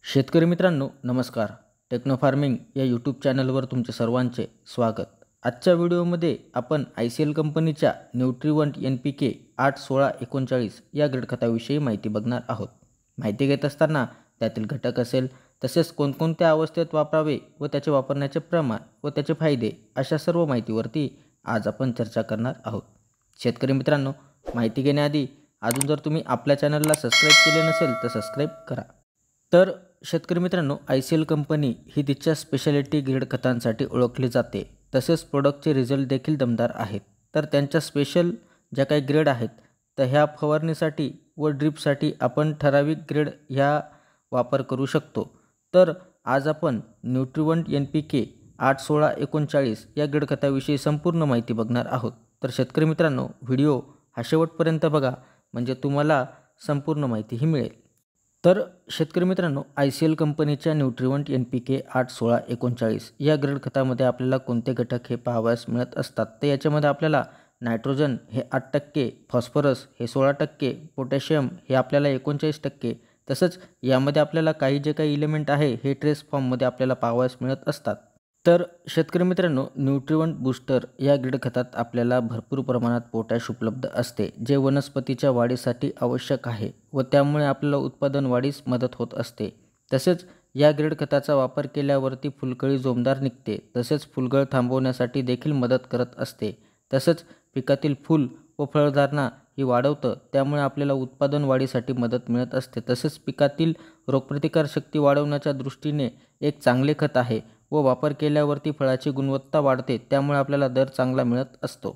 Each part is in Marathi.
शेतकरी मित्रांनो नमस्कार. टेक्नो फार्मिंग या यूट्यूब चॅनलवर तुमचे सर्वांचे स्वागत. आजच्या व्हिडिओमध्ये आपण ICL कंपनीच्या न्यूट्रिवंट NPK 8-16-39 या ग्रेड खताविषयी माहिती बघणार आहोत. माहिती घेत असताना त्यातील घटक असेल तसेच कोणकोणत्या अवस्थेत वापरावे व त्याचे वापरण्याचे प्रमाण व त्याचे फायदे अशा सर्व माहितीवरती आज आपण चर्चा करणार आहोत. शेतकरी मित्रांनो, माहिती घेण्याआधी अजून जर तुम्ही आपल्या चॅनलला सबस्क्राईब केले नसेल तर सबस्क्राईब करा. तर शेतकरी मित्रांनो, ICL कंपनी ही तिच्या स्पेशालिटी ग्रेड खतांसाठी ओळखली जाते. तसेच प्रोडक्टचे रिझल्ट देखील दमदार आहेत. तर त्यांच्या स्पेशल ज्या काही ग्रेड आहेत तर ह्या फवारणीसाठी व ड्रीपसाठी आपण ठराविक ग्रेड ह्या वापर करू शकतो. तर आज आपण न्यूट्रिवंट NPK 8-16-39 या ग्रेड खताविषयी संपूर्ण माहिती बघणार आहोत. तर शेतकरी मित्रांनो, व्हिडिओ हा शेवटपर्यंत बघा म्हणजे तुम्हाला संपूर्ण माहितीही मिळेल. तर शेतकरी मित्रांनो, ICL कंपनीच्या न्यूट्रिवंट NPK 8-16-39 या ग्रेड खतामध्ये आपल्याला कोणते घटक हे पाहावयास मिळत असतात. तर याच्यामध्ये आपल्याला नायट्रोजन हे 8%, फॉस्फरस हे 16%, पोटॅशियम हे आपल्याला 39%, तसंच यामध्ये आपल्याला जे काही इलेमेंट आहे हे ट्रेस फॉर्ममध्ये आपल्याला पाहावयास मिळत असतात. तर शेतकरी मित्रांनो, न्यूट्रिवंट बूस्टर या ग्रेड खतात आपल्याला भरपूर प्रमाणात पोटॅश उपलब्ध असते, जे वनस्पतीच्या वाढीसाठी आवश्यक आहे व त्यामुळे आपल्याला उत्पादन वाढीस मदत होत असते. तसेच या ग्रेड खताचा वापर केल्यावरती फुलकळी जोमदार निघते, तसेच फुलगळ थांबवण्यासाठी देखील मदत करत असते. तसंच पिकातील फूल व फळधारणा ही वाढवतं, त्यामुळे आपल्याला उत्पादन वाढीसाठी मदत मिळत असते. तसेच पिकातील रोगप्रतिकारशक्ती वाढवण्याच्या दृष्टीने एक चांगले खत आहे व वापर केल्यावरती फळाची गुणवत्ता वाढते, त्यामुळे आपल्याला दर चांगला मिळत असतो.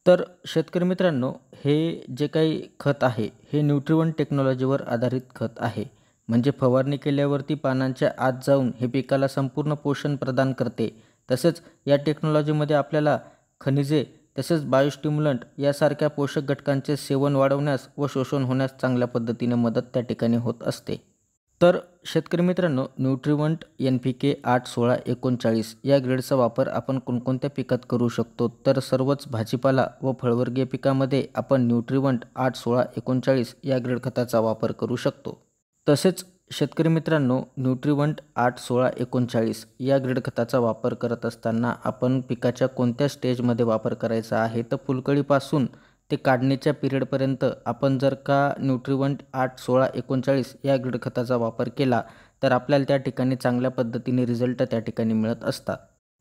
तर शेतकरी मित्रांनो, हे जे काही खत आहे हे न्यूट्रिवंट टेक्नॉलॉजीवर आधारित खत आहे. म्हणजे फवारणी केल्यावरती पानांच्या आत जाऊन हे पिकाला संपूर्ण पोषण प्रदान करते. तसेच या टेक्नॉलॉजीमध्ये आपल्याला खनिजे तसेच बायोस्टिम्युलंट यासारख्या पोषक घटकांचे सेवन वाढवण्यास व शोषण होण्यास चांगल्या पद्धतीने मदत त्या ठिकाणी होत असते. तर शेतकरी मित्रांनो, न्यूट्रिवंट NPK 8-16-39 या ग्रेडचा वापर आपण कोणकोणत्या पिकात करू शकतो. तर सर्वच भाजीपाला व फळवर्गीय पिकामध्ये आपण न्यूट्रिवंट 8-16-39 या ग्रेड खताचा वापर करू शकतो. तसेच शेतकरी मित्रांनो, न्यूट्रिवंट 8-16-39 या ग्रेड खताचा वापर करत असताना आपण पिकाच्या कोणत्या स्टेजमध्ये वापर करायचा आहे, तर फुलकळीपासून ते काढणीच्या पिरियडपर्यंत आपण जर का न्यूट्रिवंट 8-16-39 या ग्रेड खताचा वापर केला तर आपल्याला त्या ठिकाणी चांगल्या पद्धतीने रिझल्ट त्या ठिकाणी मिळत असतात.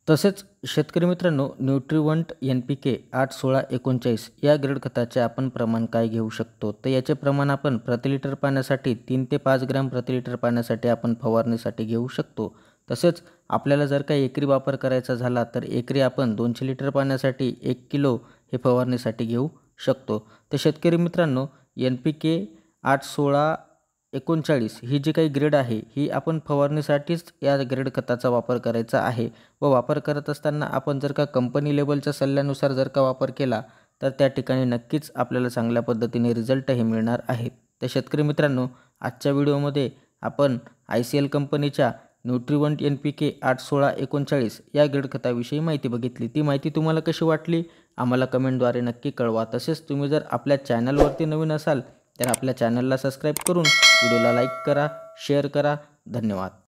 तसेच शेतकरी मित्रांनो, न्यूट्रिवंट NPK 8-16-39 या ग्रेड खताचे आपण प्रमाण काय घेऊ शकतो. तर याचे प्रमाण आपण प्रति लिटर पाण्यासाठी 3 ते 5 ग्रॅम प्रति लिटर पाण्यासाठी आपण फवारणीसाठी घेऊ शकतो. तसेच आपल्याला जर का एकरी वापर करायचा झाला तर एकरी आपण 200 लिटर पाण्यासाठी 1 किलो हे फवारणीसाठी घेऊ शकतो. तर शेतकरी मित्रांनो, NPK 8-16-39 ही जी काही ग्रेड आहे ही आपण फवारणीसाठीच या ग्रेड खताचा वापर करायचा आहे व वापर करत असताना आपण जर का कंपनी लेवलच्या सल्ल्यानुसार जर का वापर केला तर त्या ठिकाणी नक्कीच आपल्याला चांगल्या पद्धतीने रिझल्ट हे मिळणार आहेत. तर शेतकरी मित्रांनो, आजच्या व्हिडिओमध्ये आपण ICL कंपनीच्या न्यूट्रिवंट NPK 8-16-39 या ग्रेड खताविषयी माहिती बघितली. ती माहिती तुम्हाला कशी वाटली आम्हाला कमेंटद्वारे नक्की कळवा. तसेच तुम्ही जर आपल्या चॅनलवरती नवीन असाल तर आपल्या चॅनलला सबस्क्राईब करून व्हिडिओला लाईक करा, शेअर करा. धन्यवाद.